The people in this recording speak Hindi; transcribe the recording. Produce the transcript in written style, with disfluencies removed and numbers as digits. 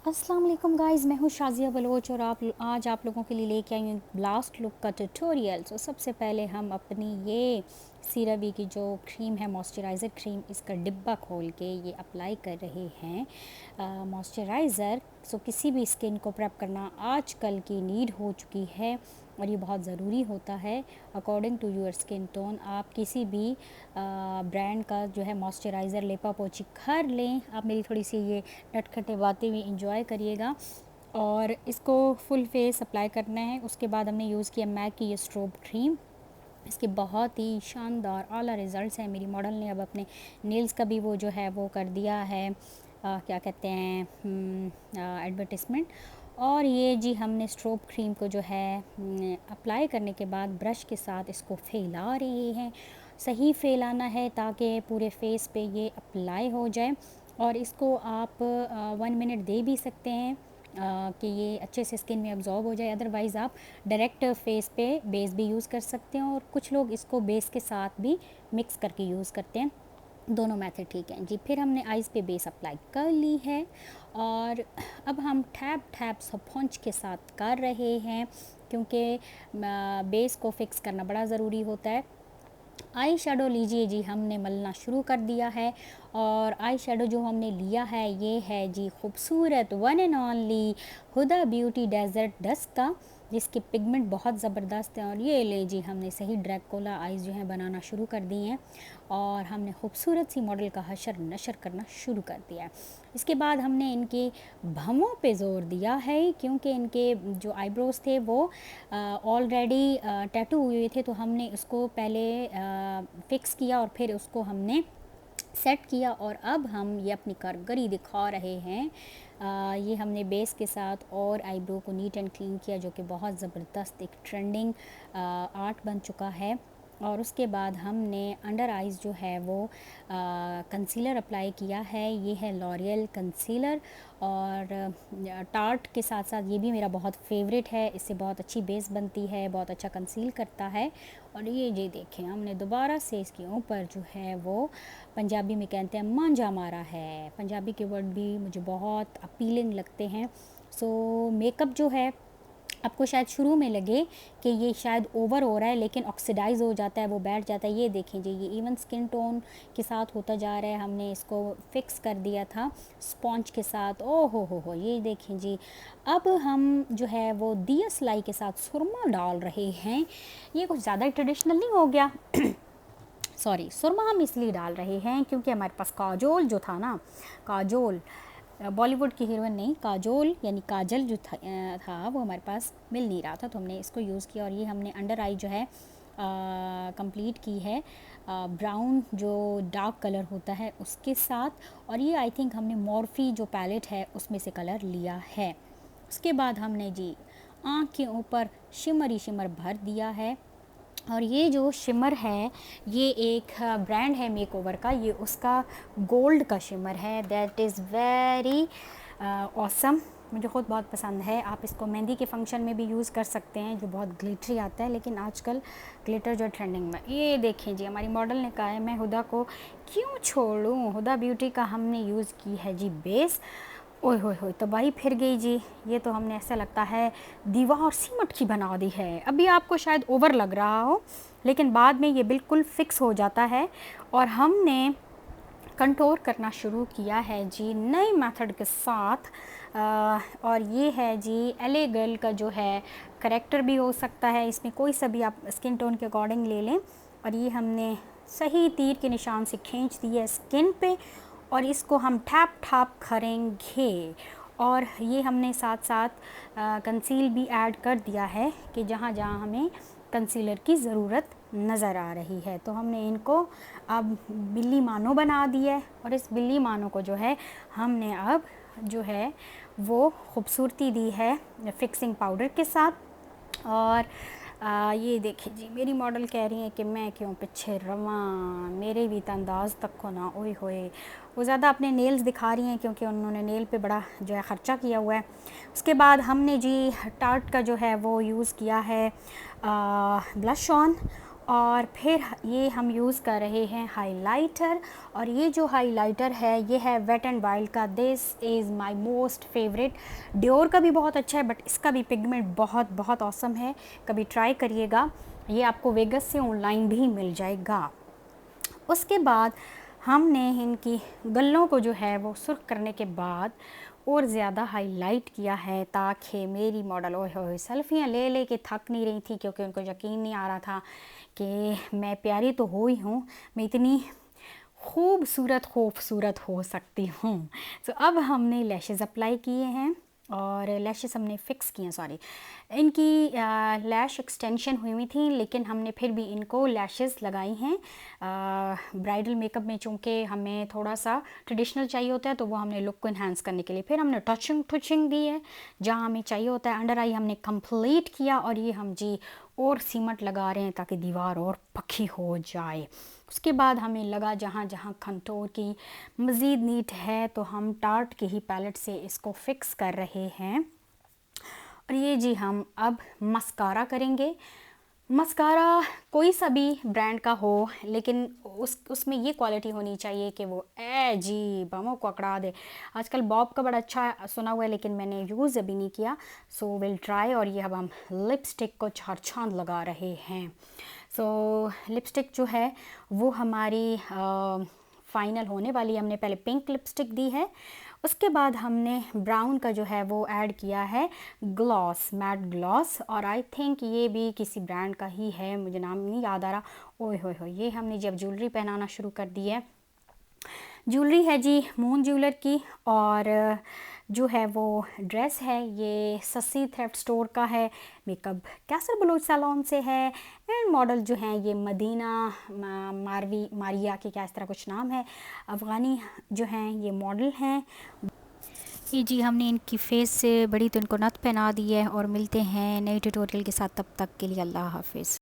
अस्सलाम वालेकुम गाइज़, मैं हूँ शाज़िया बलोच और आज आप लोगों के लिए लेके आई हूँ ब्लास्ट लुक का ट्यूटोरियल। सबसे पहले हम अपनी ये सीरावी की जो क्रीम है, मॉइस्चराइज़र क्रीम, इसका डिब्बा खोल के ये अप्लाई कर रहे हैं मॉइस्चराइज़र। किसी भी स्किन को प्रेप करना आजकल की नीड हो चुकी है और ये बहुत ज़रूरी होता है according to your skin tone. आप किसी भी ब्रांड का जो है मॉइस्चराइज़र लेपा पोछी कर लें। आप मेरी थोड़ी सी ये नटखटे बातें भी इंजॉय करिएगा और इसको फुल फेस अप्लाई करना है। उसके बाद हमने यूज़ किया मैक की ये स्ट्रोब क्रीम। इसके बहुत ही शानदार आला रिज़ल्ट्स हैं। मेरी मॉडल ने अब अपने नेल्स का भी वो जो है वो कर दिया है क्या कहते हैं एडवर्टिज़मेंट। और ये जी हमने स्ट्रोब क्रीम को जो है अप्लाई करने के बाद ब्रश के साथ इसको फैला रहे हैं। सही फैलाना है ताकि पूरे फेस पे ये अप्लाई हो जाए और इसको आप 1 मिनट दे भी सकते हैं कि ये अच्छे से स्किन में अब्जॉर्ब हो जाए। अदरवाइज़ आप डायरेक्ट फेस पे बेस भी यूज़ कर सकते हैं और कुछ लोग इसको बेस के साथ भी मिक्स करके यूज़ करते हैं। दोनों मेथड ठीक हैं जी। फिर हमने आइज़ पे बेस अप्लाई कर ली है और अब हम टैप टैप स्पंज के साथ कर रहे हैं क्योंकि बेस को फिक्स करना बड़ा ज़रूरी होता है। आई शेडो लीजिए जी, हमने मलना शुरू कर दिया है और आई शेडो जो हमने लिया है ये है जी खूबसूरत one and only Huda Beauty desert dust का, जिसके पिगमेंट बहुत ज़बरदस्त हैं। और ये ले जी हमने सही ड्रैकुला आइज़ जो हैं बनाना शुरू कर दी हैं और हमने खूबसूरत सी मॉडल का हशर नशर करना शुरू कर दिया है। इसके बाद हमने इनके भवों पे ज़ोर दिया है क्योंकि इनके जो आईब्रोज थे वो ऑलरेडी टैटू हुए थे, तो हमने उसको पहले फिक्स किया और फिर उसको हमने सेट किया और अब हम ये अपनी कारगरी दिखा रहे हैं। ये हमने बेस के साथ और आईब्रो को नीट एंड क्लीन किया जो कि बहुत ज़बरदस्त एक ट्रेंडिंग आर्ट बन चुका है। और उसके बाद हमने अंडर आइज़ जो है वो कंसीलर अप्लाई किया है। ये है लॉरियल कंसीलर और टार्ट के साथ साथ ये भी मेरा बहुत फेवरेट है। इससे बहुत अच्छी बेस बनती है, बहुत अच्छा कंसील करता है। और ये देखें हमने दोबारा से इसके ऊपर जो है वो पंजाबी में कहते हैं मांझा मारा है। पंजाबी के वर्ड भी मुझे बहुत अपीलिंग लगते हैं। मेकअप जो है आपको शायद शुरू में लगे कि ये शायद ओवर हो रहा है, लेकिन ऑक्सीडाइज हो जाता है, वो बैठ जाता है। ये देखें जी, ये इवन स्किन टोन के साथ होता जा रहा है। हमने इसको फिक्स कर दिया था स्पॉन्ज के साथ। ओ हो ये देखें जी। अब हम जो है वो दिया सिलाई के साथ सुरमा डाल रहे हैं। ये कुछ ज़्यादा ट्रेडिशनल नहीं हो गया सॉरी, सुरमा हम इसलिए डाल रहे हैं क्योंकि हमारे पास काजोल जो था ना, काजोल बॉलीवुड की हीरोइन नहीं, काजोल यानी काजल जो था वो हमारे पास मिल नहीं रहा था, तो हमने इसको यूज़ किया। और ये हमने अंडर आई जो है कंप्लीट की है ब्राउन जो डार्क कलर होता है उसके साथ। और ये आई थिंक हमने मॉर्फी जो पैलेट है उसमें से कलर लिया है। उसके बाद हमने जी आँख के ऊपर शिमर भर दिया है। और ये जो शिमर है ये एक ब्रांड है मेकओवर का, ये उसका गोल्ड का शिमर है। दैट इज़ वेरी ऑसम, मुझे ख़ुद बहुत पसंद है। आप इसको मेहंदी के फंक्शन में भी यूज़ कर सकते हैं जो बहुत ग्लिटरी आता है, लेकिन आजकल ग्लिटर जो ट्रेंडिंग में। ये देखें जी, हमारी मॉडल ने कहा है मैं हुदा को क्यों छोड़ूं। हुदा ब्यूटी का हमने यूज़ की है जी बेस। ओए होए तबाही फिर गई जी। ये तो हमने ऐसा लगता है दीवार सीमेंट की बना दी है। अभी आपको शायद ओवर लग रहा हो, लेकिन बाद में ये बिल्कुल फिक्स हो जाता है। और हमने कंटूर करना शुरू किया है जी नए मेथड के साथ। और ये है जी एले गर्ल का जो है करेक्टर भी हो सकता है, इसमें कोई सा भी आप स्किन टोन के अकॉर्डिंग ले लें। और ये हमने सही तीर के निशान से खींच दिया स्किन पे और इसको हम टैप टैप करेंगे। और ये हमने साथ साथ कंसील भी ऐड कर दिया है कि जहाँ जहाँ हमें कंसीलर की ज़रूरत नज़र आ रही है, तो हमने इनको अब बिल्ली मानो बना दिया है। और इस बिल्ली मानो को जो है हमने अब जो है वो खूबसूरती दी है फिक्सिंग पाउडर के साथ। और ये देखिए जी, मेरी मॉडल कह रही है कि मैं क्यों पीछे रवां, मेरे भी अंदाज़ तक को ना। ओए होए, वो ज़्यादा अपने नेल्स दिखा रही हैं क्योंकि उन्होंने नेल पे बड़ा जो है ख़र्चा किया हुआ है। उसके बाद हमने जी टार्ट का जो है वो यूज़ किया है ब्लश ऑन। और फिर ये हम यूज़ कर रहे हैं हाइलाइटर, और ये जो हाइलाइटर है ये है वेट एंड वाइल्ड का। This is my most favourite. Dior का भी बहुत अच्छा है, बट इसका भी पिगमेंट बहुत बहुत ऑसम है, कभी ट्राई करिएगा। ये आपको वेगस से ऑनलाइन भी मिल जाएगा। उसके बाद हमने इनकी गल्लों को जो है वो सुर्ख करने के बाद और ज़्यादा हाईलाइट किया है, ताकि मेरी मॉडल ओए होए सेल्फियाँ ले ले के थक नहीं रही थी, क्योंकि उनको यकीन नहीं आ रहा था कि मैं प्यारी तो हो ही हूँ, मैं इतनी खूबसूरत हो सकती हूँ। तो अब हमने लैशेज़ अप्लाई किए हैं और लैशेस हमने फ़िक्स किए हैं। सॉरी, इनकी लैश एक्सटेंशन हुई हुई थी, लेकिन हमने फिर भी इनको लैशेस लगाई हैं। ब्राइडल मेकअप में चूँकि हमें थोड़ा सा ट्रेडिशनल चाहिए होता है, तो वो हमने लुक को इन्हांस करने के लिए फिर हमने टचिंग दी है जहाँ हमें चाहिए होता है। अंडर आई हमने कंप्लीट किया, और ये हम जी और सीमेंट लगा रहे हैं ताकि दीवार और पक्की हो जाए। उसके बाद हमें लगा जहाँ जहाँ कंटूर की मज़ीद नीट है, तो हम टार्ट की ही पैलेट से इसको फिक्स कर रहे हैं। और ये जी हम अब मस्कारा करेंगे। मस्कारा कोई सा भी ब्रांड का हो, लेकिन उसमें ये क्वालिटी होनी चाहिए कि वो जी बमों को अकड़ा दे। आजकल बॉब का बड़ा अच्छा सुना हुआ है, लेकिन मैंने यूज़ अभी नहीं किया, सो विल ट्राई। और ये अब हम लिपस्टिक को चार चांद लगा रहे हैं। सो लिपस्टिक जो है वो हमारी फ़ाइनल होने वाली। हमने पहले पिंक लिपस्टिक दी है, उसके बाद हमने ब्राउन का जो है वो ऐड किया है ग्लॉस, मैट ग्लॉस, और आई थिंक ये भी किसी ब्रांड का ही है, मुझे नाम नहीं याद आ रहा। ओए होए होए, ये हमने जब ज्वेलरी पहनाना शुरू कर दी है। ज्वेलरी है जी मून ज्वेलर की, और जो है वो ड्रेस है ये सस्सी थ्रिफ्ट स्टोर का है, मेकअप कैसर बलोच सैलून से है। एंड मॉडल जो हैं ये मदीना मारिया के क्या इस तरह कुछ नाम है, अफ़गानी जो हैं ये मॉडल हैं। ये जी हमने इनकी फेस से बड़ी तो इनको नथ पहना दी है, और मिलते हैं नए ट्यूटोरियल के साथ, तब तक के लिए अल्लाह हाफिज़।